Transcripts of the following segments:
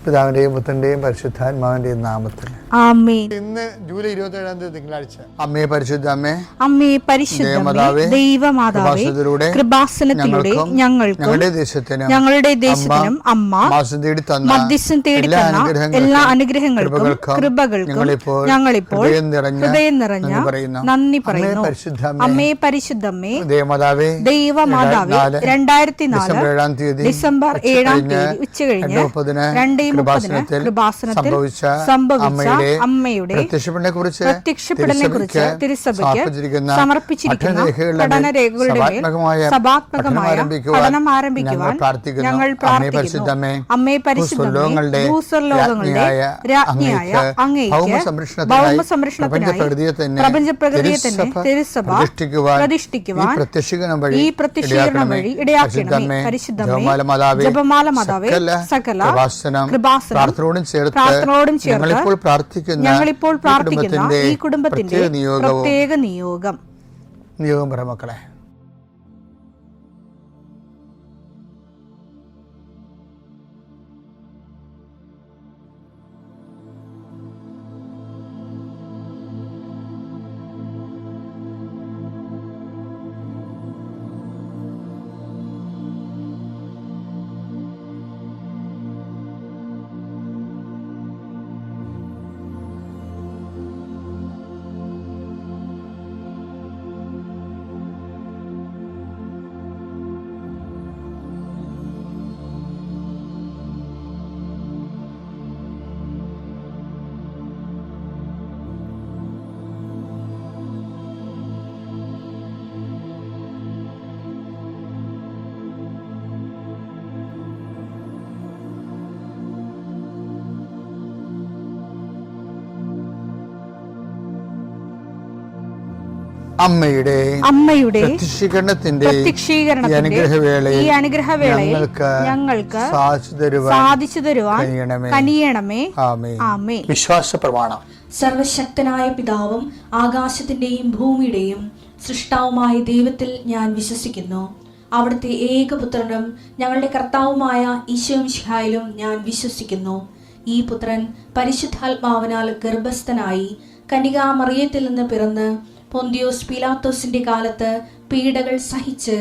പിതാവിന്റെയും പുത്രന്റെയും പരിശുദ്ധാത്മാവിന്റെയും നാമത്തിൽ ആമേൻ. ഇന്ന് ജൂലൈ 27 തിങ്കളാഴ്ച. അമ്മേ പരിശുദ്ധ അമ്മേ, അമ്മേ പരിശുദ്ധ ദൈവമാതാവേ, കൃപാസനത്തിലൂടെ ഞങ്ങൾക്കും ഞങ്ങളുടെ ദേശത്തിനും അമ്മ മധ്യസ്ഥം തേടി തന്ന എല്ലാ അനുഗ്രഹങ്ങൾക്കും കൃപകൾക്കും ഞങ്ങളിപ്പോൾ ഹൃദയം നിറഞ്ഞ നന്ദി പറയുന്നു. അമ്മേ പരിശുദ്ധമ്മേ, ദൈവമാതാവേ, 2004 ഡിസംബർ 7 ഉച്ചകഴിഞ്ഞ് 2:30 കൃപാസനത്തിൽ സംഭവിച്ച അമ്മയുടെ പ്രത്യക്ഷപ്പെടലിനെക്കുറിച്ച് തിരുസഭയ്ക്ക് സമർപ്പിച്ചിരിക്കുന്ന പഠനരേഖകളുടെ മേൽ സഭാത്മകമായ പഠനം ആരംഭിക്കുവാൻ ഞങ്ങൾ പ്രാർത്ഥിക്കുന്നു. അമ്മേ പരിശുദ്ധമേ, ഭൂസ്വർലോകങ്ങളുടെ രാജ്ഞിയായ അങ്ങേയ്ക്ക് ഭൗമസംരക്ഷണത്തിനായി പ്രപഞ്ചപ്രകൃതിയെ തന്നെ തിരുസഭ പ്രതിഷ്ഠിക്കുവാൻ ഈ പ്രത്യക്ഷീകരണം വഴി ഇടയാക്കണമേ. പരിശുദ്ധമേ, ജപമാല മാതാവേ, സകല പ്രാർത്ഥനയോടും ചേർത്ത് ഞങ്ങളിപ്പോൾ പ്രാർത്ഥിക്കുന്ന ഈ കുടുംബത്തിന്റെ പ്രത്യേക നിയോഗം പറ മക്കളെ. അമ്മയുടെ പ്രത്യക്ഷീകരണത്തിന്റെ ഈ അനുഗ്രഹവേളയിൽ ഞങ്ങൾക്ക് സാധിച്ചു തരുവാൻ കനിയണമേ. ആമേൻ. വിശ്വാസ പ്രമാണം. സർവശക്തനായ പിതാവും ആകാശത്തിന്റെയും ഭൂമിയുടെയും സൃഷ്ടാവുമായ ദൈവത്തിൽ ഞാൻ വിശ്വസിക്കുന്നു. അവിടുത്തെ ഏകപുത്രനും ഞങ്ങളുടെ കർത്താവുമായ ഈശോ മിശിഹായിലും ഞാൻ വിശ്വസിക്കുന്നു. ഈ പുത്രൻ പരിശുദ്ധാത്മാവിനാൽ ഗർഭസ്ഥനായി കന്യകാമറിയത്തിൽ നിന്ന് പിറന്ന് പൊന്തിയോസ് പീലാത്തോസിന്റെ കാലത്ത് പീഡകൾ സഹിച്ച്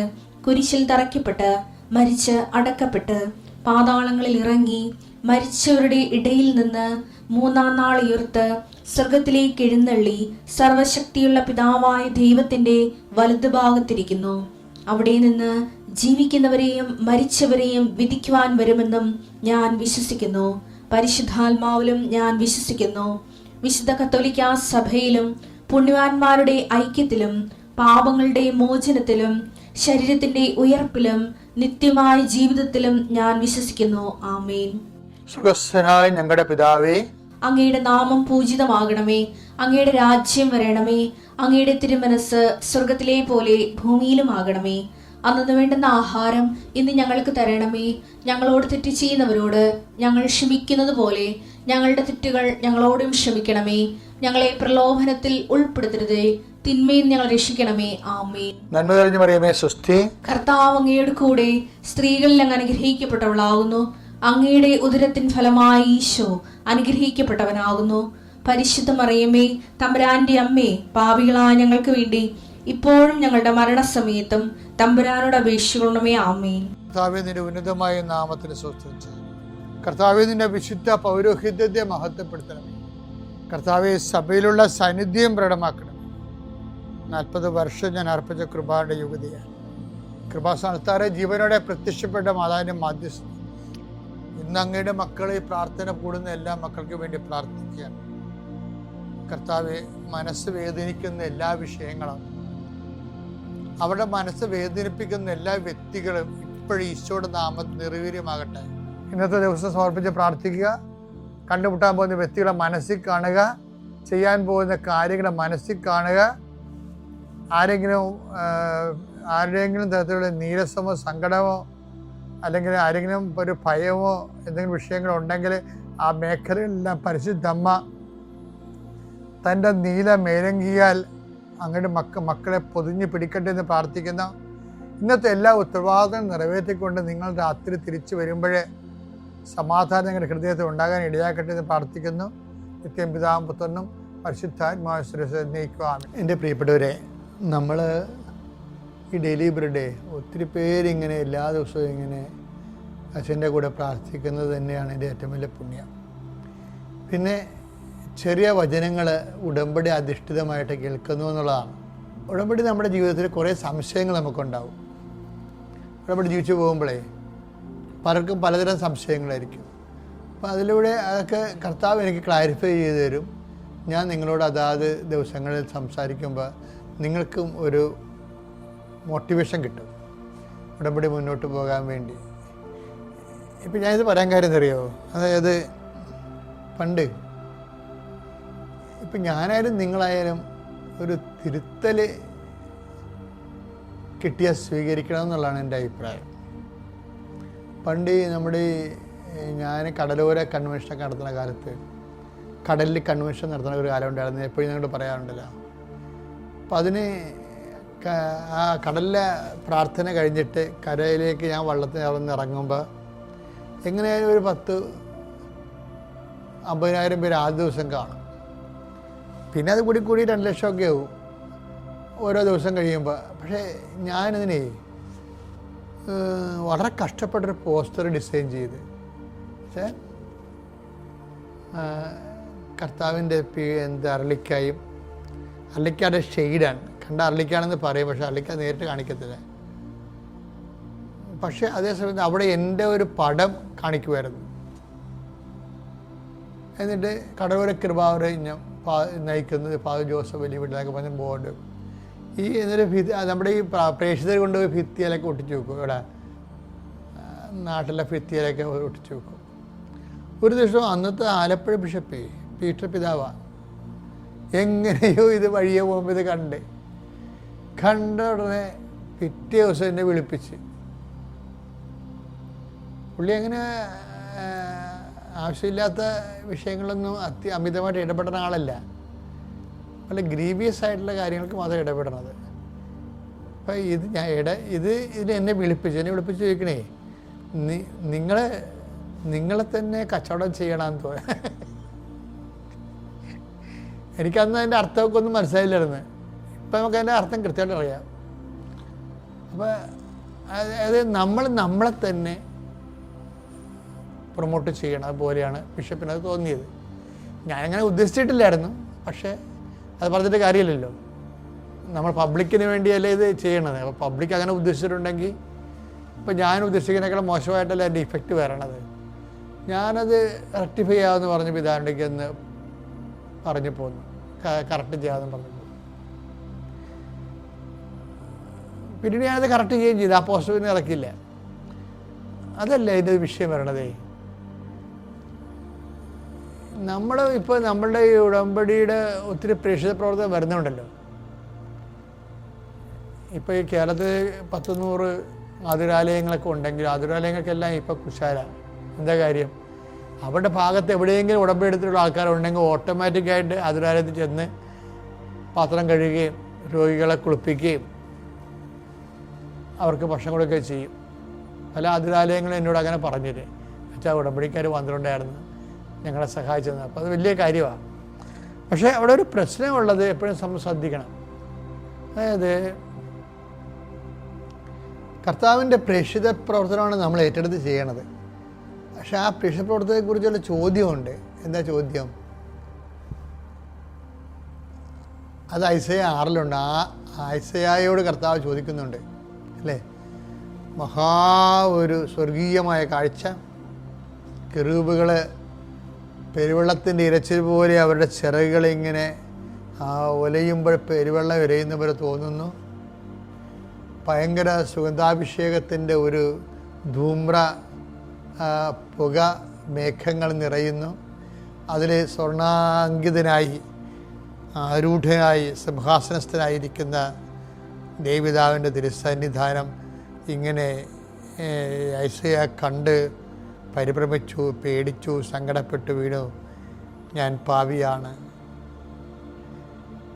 കുരിശിൽ തറയ്ക്കപ്പെട്ട് മരിച്ച് അടക്കപ്പെട്ട് പാതാളങ്ങളിൽ ഇറങ്ങി മരിച്ചവരുടെ ഇടയിൽ നിന്ന് 3-ാം നാൾ ഉയർത്ത് സ്വർഗത്തിലേക്ക് എഴുന്നള്ളി സർവശക്തിയുള്ള പിതാവായ ദൈവത്തിന്റെ വലതുഭാഗത്തിരിക്കുന്നു. അവിടെ നിന്ന് ജീവിക്കുന്നവരെയും മരിച്ചവരെയും വിധിക്കുവാൻ വരുമെന്നും ഞാൻ വിശ്വസിക്കുന്നു. പരിശുദ്ധാത്മാവിലും ഞാൻ വിശ്വസിക്കുന്നു. വിശുദ്ധ കത്തോലിക്കാ സഭയിലും പുണ്യവാന്മാരുടെ ഐക്യത്തിലും പാപങ്ങളുടെ മോചനത്തിലും ശരീരത്തിന്റെ ഉയർപ്പിലും നിത്യമായ ജീവിതത്തിലും ഞാൻ വിശ്വസിക്കുന്നു. ആമേൻ. സുഖസ്ഥനായ ഞങ്ങളുടെ പിതാവേ, അങ്ങയുടെ നാമം പൂജിതമാകണമേ. അങ്ങയുടെ രാജ്യം വരണമേ. അങ്ങയുടെ തിരുമനസ് സ്വർഗത്തിലെ പോലെ ഭൂമിയിലും ആകണമേ. അന്നു വേണ്ടുന്ന ആഹാരം ഇന്ന് ഞങ്ങൾക്ക് തരണമേ. ഞങ്ങളോട് തെറ്റ് ചെയ്യുന്നവരോട് ഞങ്ങൾ ക്ഷമിക്കുന്നത് പോലെ ഞങ്ങളുടെ തെറ്റുകൾ ഞങ്ങളോടും ക്ഷമിക്കണമേ. ഞങ്ങളെ പ്രലോഭനത്തിൽ ഉൾപ്പെടുത്തരുതേ, തിന്മയിൽ ഞങ്ങൾ രക്ഷിക്കണമേ. ആമേൻ. നന്മ നിറഞ്ഞ മറിയമേ, സ്വസ്തി. കർത്താവ് അങ്ങയുടെ കൂടെ സ്ത്രീകളിൽ അങ്ങ് അനുഗ്രഹിക്കപ്പെട്ടവളാകുന്നു. അങ്ങയുടെ ഉദരത്തിൻ ഫലമായി ഈശോ അനുഗ്രഹിക്കപ്പെട്ടവനാകുന്നു. പരിശുദ്ധ മറിയമേ, തമ്പുരാന്റെ അമ്മേ, പാപികളായ ഞങ്ങൾക്ക് വേണ്ടി ഇപ്പോഴും ഞങ്ങളുടെ മരണസമയത്തും തമ്പുരാനോട് അപേക്ഷിക്കണമേ. ആമേൻ. കർത്താവേ, നിന്റെ ഉന്നതമായ നാമത്തിന് സ്തുതിച്ച്. കർത്താവേ, നിന്റെ വിശുദ്ധ പൗരോഹിത്യത്തെ മഹത്വപ്പെടുത്തണമേ. കർത്താവെ, സഭയിലുള്ള സാന്നിധ്യം പ്രകടമാക്കണമേ. 40 വർഷം ഞാൻ അർപ്പിച്ച കൃപായുടെ യുഗതിയാണ്. കൃപാസ്ഥാനത്താറെ ജീവനോടെ പ്രത്യക്ഷപ്പെട്ട മാതാവിന്റെ മാധ്യസ്ഥം ഇന്ന് അങ്ങയുടെ മക്കളെ പ്രാർത്ഥന കൂടുന്ന എല്ലാ മക്കൾക്ക് വേണ്ടി പ്രാർത്ഥിക്കുകയാണ്. കർത്താവെ, മനസ്സ് വേദനിക്കുന്ന എല്ലാ വിഷയങ്ങളും, അവരുടെ മനസ്സ് വേദനിപ്പിക്കുന്ന എല്ലാ വ്യക്തികളും ഇപ്പോഴും ഈശോയുടെ നാമത്തിൽ നിർവീര്യമാകട്ടെ. ഇന്നത്തെ ദിവസം സമർപ്പിച്ച് പ്രാർത്ഥിക്കുക. കണ്ടുമുട്ടാൻ പോകുന്ന വ്യക്തികളെ മനസ്സിൽ കാണുക, ചെയ്യാൻ പോകുന്ന കാര്യങ്ങളെ മനസ്സിൽ കാണുക. ആരുടെയെങ്കിലും തരത്തിലുള്ള നീരസമോ സങ്കടമോ അല്ലെങ്കിൽ ആരെങ്കിലും ഒരു ഭയമോ എന്തെങ്കിലും വിഷയങ്ങളുണ്ടെങ്കിൽ ആ മേഖലയെല്ലാം പരിശുദ്ധമ്മ തൻ്റെ നീല മേലങ്കിയാൽ അങ്ങയുടെ മക്കളെ പൊതിഞ്ഞ് പിടിക്കട്ടെ എന്ന് പ്രാർത്ഥിക്കുന്ന ഇന്നത്തെ എല്ലാ ഉത്തരവാദിത്തം നിറവേറ്റിക്കൊണ്ട് നിങ്ങൾ രാത്രി തിരിച്ചു വരുമ്പോഴേ സമാധാനം നിങ്ങളുടെ ഹൃദയത്തിൽ ഉണ്ടാകാൻ ഇടയാക്കട്ടെ എന്ന് പ്രാർത്ഥിക്കുന്നു. നിത്യം പിതാവും പുത്രനും പരിശുദ്ധാത്മാവിശ്വസിക്കുവാൻ. എൻ്റെ പ്രിയപ്പെട്ടവരെ, നമ്മൾ ഈ ഡെയിലി ബ്രെഡ് ഒത്തിരി പേരിങ്ങനെ എല്ലാ ദിവസവും ഇങ്ങനെ അച്ഛൻ്റെ കൂടെ പ്രാർത്ഥിക്കുന്നത് തന്നെയാണ് എൻ്റെ ഏറ്റവും വലിയ പുണ്യം. പിന്നെ ചെറിയ വചനങ്ങൾ ഉടമ്പടി അധിഷ്ഠിതമായിട്ട് കേൾക്കുന്നു എന്നുള്ളതാണ്. ഉടമ്പടി നമ്മുടെ ജീവിതത്തിൽ കുറേ സംശയങ്ങൾ നമുക്കുണ്ടാവും. ഉടമ്പടി ജീവിച്ചു പോകുമ്പോഴേ പലർക്കും പലതരം സംശയങ്ങളായിരിക്കും. അപ്പോൾ അതിലൂടെ അതൊക്കെ കർത്താവ് എനിക്ക് ക്ലാരിഫൈ ചെയ്ത് തരും. ഞാൻ നിങ്ങളോട് അതാത് ദിവസങ്ങളിൽ സംസാരിക്കുമ്പോൾ നിങ്ങൾക്കും ഒരു മോട്ടിവേഷൻ കിട്ടും ഉടമ്പടി മുന്നോട്ട് പോകാൻ വേണ്ടി. ഇപ്പം ഞാനിത് പറയാൻ കാര്യം എന്തറിയോ, അതായത് പണ്ട് ഇപ്പം ഞാനായാലും നിങ്ങളായാലും ഒരു തിരുത്തൽ കിട്ടിയാൽ സ്വീകരിക്കണം എന്നുള്ളതാണ് എൻ്റെ അഭിപ്രായം. പണ്ട് നമ്മുടെ ഞാൻ കടലോര കൺവെൻഷൻ നടത്തുന്ന കാലത്ത് കടലിൽ കൺവെൻഷൻ നടത്തുന്ന ഒരു കാലം ഉണ്ടായിരുന്നു, എപ്പോഴും ഞങ്ങൾ പറയാറുണ്ടല്ലോ. അപ്പം അതിന് ആ കടലിലെ പ്രാർത്ഥന കഴിഞ്ഞിട്ട് കരയിലേക്ക് ഞാൻ വള്ളത്തിൽ ഇറങ്ങുമ്പോൾ എങ്ങനെയായാലും ഒരു 10,000-50,000 പേര് ആദ്യ ദിവസം കാണും. പിന്നെ അത് കൂടി 2 ലക്ഷമൊക്കെ ആവും ഓരോ ദിവസം കഴിയുമ്പോൾ. പക്ഷേ ഞാനിതിനെ വളരെ കഷ്ടപ്പെട്ടൊരു പോസ്റ്റർ ഡിസൈൻ ചെയ്ത്, പക്ഷേ കർത്താവിൻ്റെ അരളിക്കായും, അരളിക്കായുടെ ഷെയ്ഡാണ്, കണ്ട അരളിക്കാണെന്ന് പറയും, പക്ഷേ അരളിക്ക നേരിട്ട് കാണിക്കത്തില്ല. പക്ഷേ അതേസമയത്ത് അവിടെ എൻ്റെ ഒരു പടം കാണിക്കുമായിരുന്നു. എന്നിട്ട് കടലോര കൃപാവരെ നയിക്കുന്നത് ഫാദർ ജോസഫ് വലിയ വീട്ടിലൊക്കെ പറഞ്ഞ ബോർഡ് ഈ എന്നൊരു നമ്മുടെ ഈ പ്രേക്ഷിതർ കൊണ്ടുപോയി ഭിത്തിയിലൊക്കെ ഒട്ടിച്ച് വെക്കും. ഇവിടെ നാട്ടിലെ ഭിത്തിയിലൊക്കെ ഒട്ടിച്ച് വെക്കും. ഒരു ദിവസം അന്നത്തെ ആലപ്പുഴ ബിഷപ്പേ പീറ്റർ പിതാവാണ് എങ്ങനെയോ ഇത് വഴിയെ പോകുമ്പോൾ ഇത് കണ്ട ഉടനെ പിറ്റേ ദിവസം എന്നെ വിളിപ്പിച്ച്. പുള്ളി അങ്ങനെ ആവശ്യമില്ലാത്ത വിഷയങ്ങളൊന്നും അമിതമായിട്ട് ഇടപെടുന്ന ആളല്ല. വളരെ ഗ്രീവിയസ് ആയിട്ടുള്ള കാര്യങ്ങൾക്ക് മാത്രം ഇടപെടണത്. അപ്പം ഇത് എന്നെ വിളിപ്പിച്ച് ചോദിക്കണേ, നിങ്ങളെ തന്നെ കച്ചവടം ചെയ്യണമെന്ന് തോന്നുന്നു. എനിക്കന്ന് അതിൻ്റെ അർത്ഥമൊക്കെ ഒന്നും മനസ്സിലായില്ലായിരുന്നു. ഇപ്പം നമുക്ക് അതിൻ്റെ അർത്ഥം കൃത്യമായിട്ട് അറിയാം. അപ്പോൾ അതായത് നമ്മളെ തന്നെ പ്രൊമോട്ട് ചെയ്യണം. അതുപോലെയാണ് ബിഷപ്പിനത് തോന്നിയത്. ഞാനങ്ങനെ ഉദ്ദേശിച്ചിട്ടില്ലായിരുന്നു. പക്ഷേ അത് പറഞ്ഞിട്ട് കാര്യമില്ലല്ലോ, നമ്മൾ പബ്ലിക്കിന് വേണ്ടിയല്ലേ ഇത് ചെയ്യണത്. അപ്പോൾ പബ്ലിക് അങ്ങനെ ഉദ്ദേശിച്ചിട്ടുണ്ടെങ്കിൽ ഇപ്പം ഞാൻ ഉദ്ദേശിക്കുന്നതിനേക്കാളും മോശമായിട്ടല്ല എൻ്റെ ഇഫക്റ്റ് വരണത്. ഞാനത് റെക്ടിഫൈ ചെയ്യാമെന്ന് പറഞ്ഞ് പിതാവിൻ്റെക്ക് എന്ന് പറഞ്ഞു പോന്നു, കറക്റ്റ് ചെയ്യാമെന്ന് പറഞ്ഞു പോകും. പിന്നീട് ഞാനത് കറക്റ്റ് ചെയ്യുകയും ചെയ്തു. ആ പോസ്റ്ററിന് ഇറക്കില്ല. അതല്ല ഇതിൻ്റെ വിഷയം വരണതേ. ഇപ്പോൾ നമ്മളുടെ ഈ ഉടമ്പടിയുടെ ഒത്തിരി പ്രേക്ഷിത പ്രവർത്തനം വരുന്നുണ്ടല്ലോ. ഇപ്പോൾ ഈ കേരളത്തിൽ 100 ആതുരാലയങ്ങളൊക്കെ ഉണ്ടെങ്കിൽ ആതുരാലയങ്ങൾക്കെല്ലാം ഇപ്പോൾ കുശാല. എന്താ കാര്യം? അവരുടെ ഭാഗത്ത് എവിടെയെങ്കിലും ഉടമ്പടി എടുത്തിട്ടുള്ള ആൾക്കാരുണ്ടെങ്കിൽ ഓട്ടോമാറ്റിക്കായിട്ട് ആതുരാലയത്തിൽ ചെന്ന് പാത്രം കഴുകുകയും രോഗികളെ കുളിപ്പിക്കുകയും അവർക്ക് ഭക്ഷണം കൊടുക്കുകയും ചെയ്യും. പല ആതുരാലയങ്ങളും എന്നോട് അങ്ങനെ പറഞ്ഞില്ലേ, അച്ഛാ ഉടമ്പടിക്കാർ വന്നിട്ടുണ്ടായിരുന്നു, ഞങ്ങളെ സഹായിച്ചത്. അപ്പോൾ അത് വലിയ കാര്യമാണ്. പക്ഷേ അവിടെ ഒരു പ്രശ്നമുള്ളത് എപ്പോഴും ശ്രദ്ധിക്കണം. അതായത് കർത്താവിൻ്റെ പ്രേക്ഷിത പ്രവർത്തനമാണ് നമ്മൾ ഏറ്റെടുത്ത് ചെയ്യണത്. പക്ഷെ ആ പ്രേക്ഷിത പ്രവർത്തനത്തെക്കുറിച്ചുള്ള ചോദ്യമുണ്ട്. എന്താ ചോദ്യം? അത് ഐസയ 6 ആ ഐസയായോട് കർത്താവ് ചോദിക്കുന്നുണ്ട് അല്ലേ? ഒരു സ്വർഗീയമായ കാഴ്ച, കെറൂബുകൾ പെരുവെള്ളത്തിൻ്റെ ഇരച്ചിൽ പോലെ അവരുടെ ചിറകുകളിങ്ങനെ ഒലയുമ്പോൾ പെരുവെള്ളം ഇരയുന്ന പോലെ തോന്നുന്നു. ഭയങ്കര സുഗന്ധാഭിഷേകത്തിൻ്റെ ഒരു ധൂമ്ര പുക മേഘങ്ങൾ നിറയുന്നു. അതിൽ സ്വർണാങ്കിതനായി ആരൂഢനായി സിംഹാസനസ്ഥനായിരിക്കുന്ന ദേവപിതാവിൻ്റെ തിരുസന്നിധാനം ഇങ്ങനെ ഐസയ കണ്ട് പരിഭ്രമിച്ചു, പേടിച്ചു, സങ്കടപ്പെട്ടു വീണു. ഞാൻ പാപിയാണ്,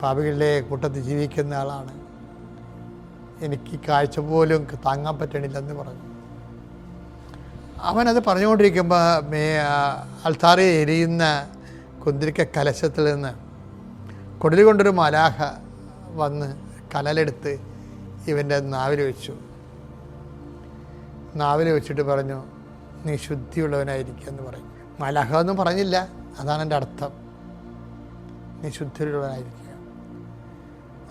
പാപികളുടെ കൂട്ടത്തിൽ ജീവിക്കുന്ന ആളാണ്, എനിക്ക് കാഴ്ച പോലും താങ്ങാൻ പറ്റണില്ലെന്ന് പറഞ്ഞു. അവനത് പറഞ്ഞുകൊണ്ടിരിക്കുമ്പോൾ അൽത്താറയിൽ എരിയുന്ന കുന്തിരിക്ക കലശത്തിൽ നിന്ന് കൊടലി കൊണ്ടൊരു മലാഖ വന്ന് കനലെടുത്ത് ഇവൻ്റെ നാവിൽ വെച്ചു. നാവിൽ വെച്ചിട്ട് പറഞ്ഞു, നീ ശുദ്ധിയുള്ളവനായിരിക്കുക എന്ന് പറയും. മലാഖ ഒന്നും പറഞ്ഞില്ല, അതാണ് എൻ്റെ അർത്ഥം, നീ ശുദ്ധിയുള്ളവനായിരിക്കുക.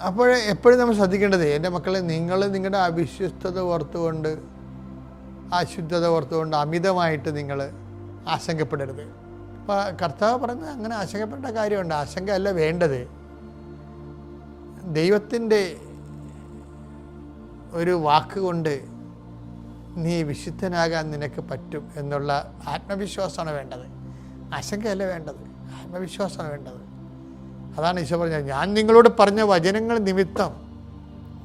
അപ്പോൾ എപ്പോഴും നമ്മൾ ശ്രദ്ധിക്കേണ്ടത്, എൻ്റെ മക്കളെ, നിങ്ങൾ നിങ്ങളുടെ അവിശ്വസ്തത ഓർത്തുകൊണ്ട്, അശുദ്ധത ഓർത്തുകൊണ്ട് അമിതമായിട്ട് നിങ്ങൾ ആശങ്കപ്പെടരുത്. അപ്പോൾ കർത്താവ് പറഞ്ഞത് അങ്ങനെ ആശങ്കപ്പെടേണ്ട കാര്യമുണ്ട്. ആശങ്കയല്ല വേണ്ടത്. ദൈവത്തിൻ്റെ ഒരു വാക്കുകൊണ്ട് നീ വിശുദ്ധനാകാൻ നിനക്ക് പറ്റും എന്നുള്ള ആത്മവിശ്വാസമാണ് വേണ്ടത്. ആശങ്കയല്ല വേണ്ടത്, ആത്മവിശ്വാസമാണ് വേണ്ടത്. അതാണ് ഈശോ പറഞ്ഞത്, ഞാൻ നിങ്ങളോട് പറഞ്ഞ വചനങ്ങൾ നിമിത്തം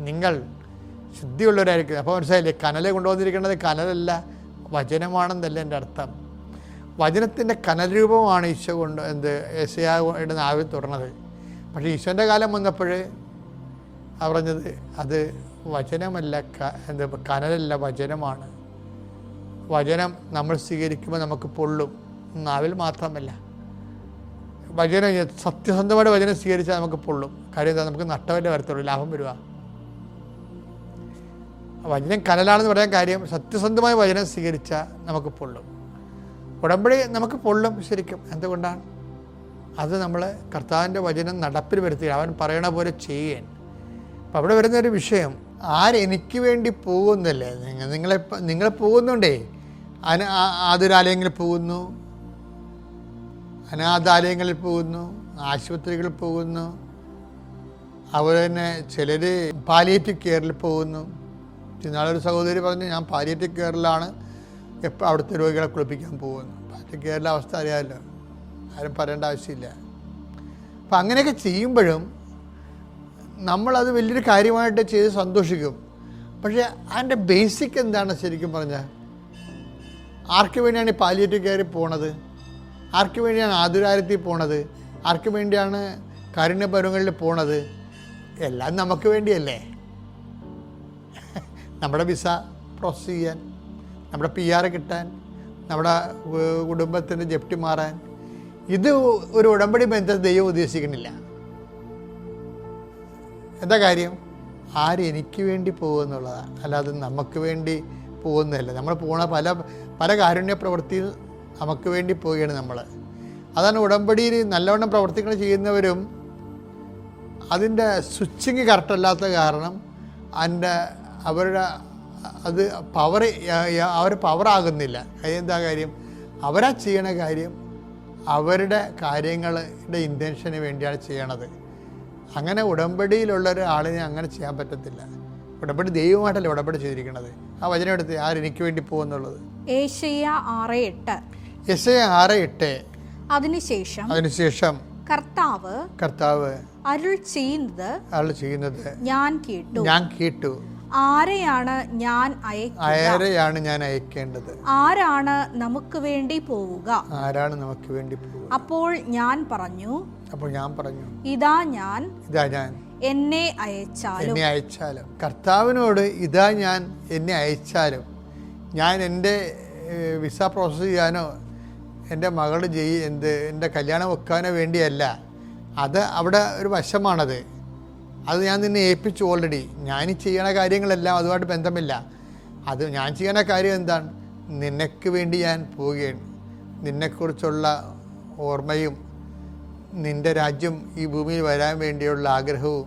നിങ്ങൾ ശുദ്ധിയുള്ളവരായിരിക്കും. അപ്പോൾ മനസ്സിലായില്ലേ, കനലെ കൊണ്ടുവന്നിരിക്കുന്നത് കനലല്ല, വചനമാണെന്നല്ല എൻ്റെ അർത്ഥം. വചനത്തിൻ്റെ കനൽ രൂപമാണ് ഈശോ യേശയ്യായുടെ നാവിൽ തുറന്നത്. പക്ഷേ ഈശോൻ്റെ കാലം വന്നപ്പോൾ പറഞ്ഞത് അത് വചനമല്ല, കനലല്ല, വചനമാണ്. വചനം നമ്മൾ സ്വീകരിക്കുമ്പോൾ നമുക്ക് പൊള്ളും, നാവിൽ മാത്രമല്ല. വചനം സത്യസന്ധമായിട്ട് വചനം സ്വീകരിച്ചാൽ നമുക്ക് പൊള്ളും. കാര്യം എന്താ, നമുക്ക് നഷ്ടമല്ലേ വരത്തുള്ളൂ, ലാഭം വരുക. വചനം കനലാണെന്ന് പറയാൻ കാര്യം, സത്യസന്ധമായ വചനം സ്വീകരിച്ചാൽ നമുക്ക് പൊള്ളും. ഉടമ്പടി നമുക്ക് പൊള്ളും ശരിക്കും. എന്തുകൊണ്ടാണ്? അത് നമ്മൾ കർത്താവിൻ്റെ വചനം നടപ്പിൽ വരുത്തുക, അവൻ പറയണ പോലെ ചെയ്യാൻ. അപ്പം അവിടെ വരുന്നൊരു വിഷയം, ആരെനിക്ക് വേണ്ടി പോകുന്നല്ലേ, നിങ്ങൾ പോകുന്നുണ്ടേ. ആതുരാലയങ്ങളിൽ പോകുന്നു, അനാഥാലയങ്ങളിൽ പോകുന്നു, ആശുപത്രികളിൽ പോകുന്നു, അതുപോലെ തന്നെ ചിലർ പാലിയേറ്റീവ് കെയറിൽ പോകുന്നു. ഇന്നാളൊരു സഹോദരി പറഞ്ഞു, ഞാൻ പാലിയേറ്റീവ് കെയറിലാണ്, എപ്പോൾ അവിടുത്തെ രോഗികളെ കുളിപ്പിക്കാൻ പോകുന്നു. പാലിയേറ്റീവ് കെയറിലെ അവസ്ഥ അറിയാമല്ലോ, ആരും പറയേണ്ട ആവശ്യമില്ല. അപ്പം അങ്ങനെയൊക്കെ ചെയ്യുമ്പോഴും നമ്മളത് വലിയൊരു കാര്യമായിട്ട് ചെയ്ത് സന്തോഷിക്കും. പക്ഷേ അതിൻ്റെ ബേസിക് എന്താണ് ശരിക്കും പറഞ്ഞാൽ? ആർക്ക് വേണ്ടിയാണ് ഈ പാലിയേറ്റീവ് കെയറിൽ പോണത്? ആർക്ക് വേണ്ടിയാണ് ആതുരാലയത്തിൽ പോണത്? ആർക്ക് വേണ്ടിയാണ് കാരുണ്യഭവനങ്ങളിൽ പോണത്? എല്ലാം നമുക്ക് വേണ്ടിയല്ലേ. നമ്മുടെ വിസ പ്രോസസ് ചെയ്യാൻ, നമ്മുടെ PR കിട്ടാൻ, നമ്മുടെ കുടുംബത്തിൻ്റെ ജപ്തി മാറാൻ. ഇത് ഒരു ഉടമ്പടി ബന്ധം ദൈവം ഉദ്ദേശിക്കുന്നില്ല. എന്താ കാര്യം? ആരെനിക്ക് വേണ്ടി പോകുമെന്നുള്ളതാണ്, അല്ലാതെ നമുക്ക് വേണ്ടി പോകുന്നതല്ല. നമ്മൾ പോണ പല കാരുണ്യ പ്രവൃത്തിയിൽ നമുക്ക് വേണ്ടി പോവുകയാണ് നമ്മൾ. അതാണ് ഉടമ്പടിയിൽ നല്ലവണ്ണം പ്രവർത്തികൾ ചെയ്യുന്നവരും അതിൻ്റെ സ്വിച്ചിങ് കറക്റ്റല്ലാത്ത കാരണം അവരുടെ പവറാകുന്നില്ല. എന്താ കാര്യം? അവരാ ചെയ്യണ കാര്യം അവരുടെ കാര്യങ്ങളുടെ ഇൻറ്റൻഷന് വേണ്ടിയാണ് ചെയ്യണത്. അങ്ങനെ ഉടമ്പടിയിലുള്ള ഒരാളിനെ അങ്ങനെ ചെയ്യാൻ പറ്റത്തില്ല. ഉടമ്പടി ദൈവമായിട്ടല്ല ഉടമ്പടി ചെയ്തിരിക്കുന്നത്. ആ വചനം എടുത്ത് ആരെനിക്ക് വേണ്ടി പോകുന്നുള്ളത് യേശയ്യ 6:8. യേശയ്യ 6:8. അതിനുശേഷം കർത്താവ് അരുൾ ചെയ്യുന്നത് ഞാൻ കേട്ടു. ആരെയാണ് ഞാൻ അയക്കേണ്ടത്? ആരാണ് നമുക്ക് വേണ്ടി പോവുക? അപ്പോൾ ഞാൻ പറഞ്ഞു ഇതാ ഞാൻ എന്നെ അയച്ചാലും. കർത്താവിനോട് ഇതാ ഞാൻ എന്നെ അയച്ചാലും, ഞാൻ എൻ്റെ വിസ പ്രോസസ് ചെയ്യാനോ എൻ്റെ മകളുടെ എൻ്റെ കല്യാണം വെക്കാനോ വേണ്ടിയല്ല. അത് അവിടെ ഒരു വശമാണത്. അത് ഞാൻ നിന്നെ ഏൽപ്പിച്ചു ഓൾറെഡി. ഞാൻ ചെയ്യണ കാര്യങ്ങളെല്ലാം അതുമായിട്ട് ബന്ധമില്ല. അത് ഞാൻ ചെയ്യണ കാര്യം എന്താണ്? നിനക്ക് വേണ്ടി ഞാൻ പോവുകയാണ്. നിന്നെക്കുറിച്ചുള്ള ഓർമ്മയും നിൻ്റെ രാജ്യം ഈ ഭൂമിയിൽ വരാൻ വേണ്ടിയുള്ള ആഗ്രഹവും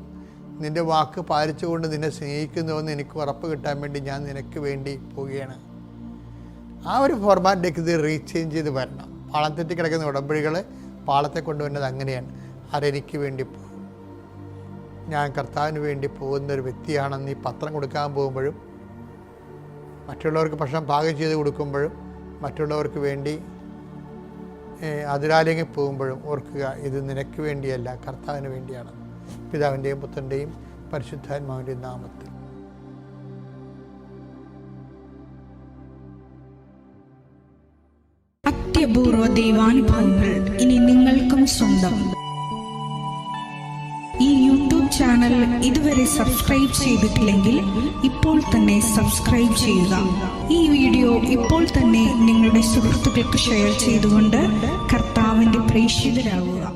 നിൻ്റെ വാക്ക് പാലിച്ചുകൊണ്ട് നിന്നെ സ്നേഹിക്കുന്നുവെന്ന് എനിക്ക് ഉറപ്പ് കിട്ടാൻ വേണ്ടി ഞാൻ നിനക്ക് വേണ്ടി പോവുകയാണ്. ആ ഒരു ഫോർമാറ്റിലേക്ക് ഇത് റീചേഞ്ച് ചെയ്ത് വരണം. പാളം തെറ്റി കിടക്കുന്ന ഉടമ്പടികൾ പാളത്തെ കൊണ്ടുവരുന്നത് അങ്ങനെയാണ്. അതെനിക്ക് വേണ്ടി പോകും, ഞാൻ കർത്താവിന് വേണ്ടി പോകുന്നൊരു വ്യക്തിയാണെന്ന് ഈ പത്രം കൊടുക്കാൻ പോകുമ്പോഴും, മറ്റുള്ളവർക്ക് ഭക്ഷണം പാകം ചെയ്ത് കൊടുക്കുമ്പോഴും, മറ്റുള്ളവർക്ക് വേണ്ടി അതിരാലയങ്ങളിൽ പോകുമ്പോഴും ഓർക്കുക, ഇത് നിനക്ക് വേണ്ടിയല്ല, കർത്താവിന് വേണ്ടിയാണ്. പിതാവിൻ്റെയും പുത്രൻ്റെയും പരിശുദ്ധാത്മാവിൻ്റെയും നാമത്തിൽ. അത്യപൂർവ ദൈവാനുഭവങ്ങൾ ഇനി നിങ്ങൾക്കും സ്വന്തം. ഈ യൂട്യൂബ് ചാനൽ ഇതുവരെ സബ്സ്ക്രൈബ് ചെയ്തിട്ടില്ലെങ്കിൽ ഇപ്പോൾ തന്നെ സബ്സ്ക്രൈബ് ചെയ്യുക. ഈ വീഡിയോ ഇപ്പോൾ തന്നെ നിങ്ങളുടെ സുഹൃത്തുക്കൾക്ക് ഷെയർ ചെയ്തുകൊണ്ട് കർത്താവിൻ്റെ പ്രേക്ഷിതരാകുക.